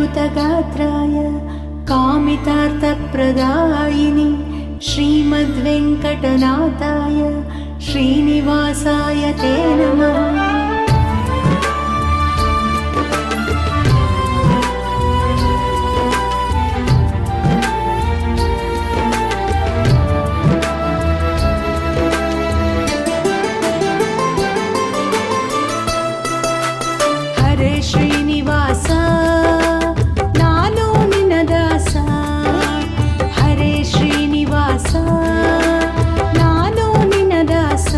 कारुण्यपूर्णाय कामितार्थप्रदायिनि श्रीमद्वेङ्कटनाथाय श्रीनिवासाय ते नमः। ಶ್ರೀನಿವಾಸ ನಾನು ನಿನ್ನ ದಾಸ, ಹರೇ ಶ್ರೀನಿವಾಸ ನಾನು ನಿನ್ನ ದಾಸ.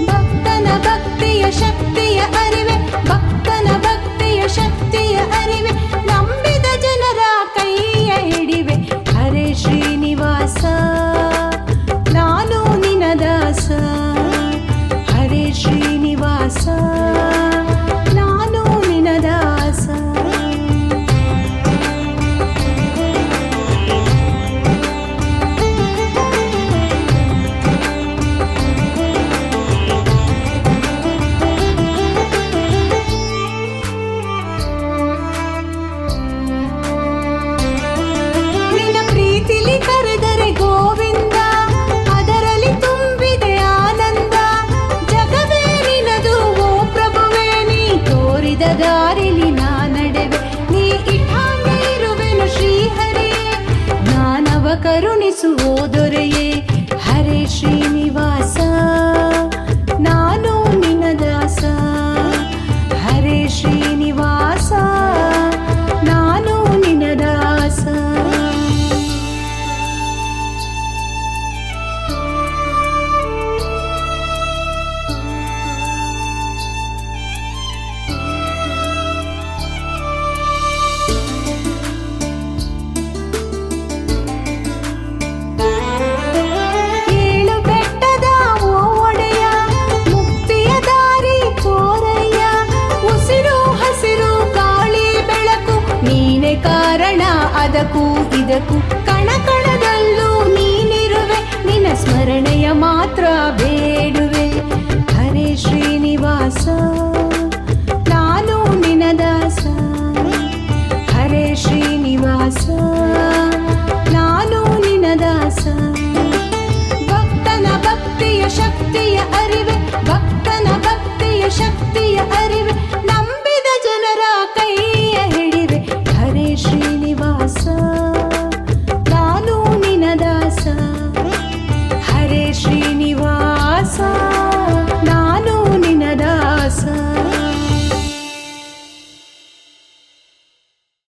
ಭಕ್ತನ ಭಕ್ತಿಯ ಶಕ್ತಿಯ ಅರಿವೆ, ಭಕ್ತನ ಭಕ್ತಿಯ ಶಕ್ತಿಯ ಅರಿವೆ, ನಂಬಿದ ಜನರ ಕೈಯ ಹಿಡಿವೆ. ಹರೇ ಶ್ರೀನಿವಾಸ ನಾನು ನಿನ್ನ ದಾಸ, ಹರೇ ಶ್ರೀನಿವಾಸ ದಾರಿಲಿ ನಾ ನಡೆವೆ, ನೀ ಇಟ್ಟಾಗ ಇರುವೆನು ಶ್ರೀಹರೇ, ಜ್ಞಾನವ ಕರುಣಿಸುವ ದೊರೆಯೇ. ಹರೇ ಶ್ರೀನಿವಾಸ ನಾನು ನಿನ್ನ ದಾಸ, ಹರೇ ಶ್ರೀನಿವಾಸ ನಾನು ನಿನ್ನ ದಾಸ. ಅದಕ್ಕೂ ಇದಕ್ಕೂ ಕಣ ಕಣದಲ್ಲೂ ನೀನಿರುವೆ, ನಿನ್ನ ಸ್ಮರಣೆಯ ಮಾತ್ರ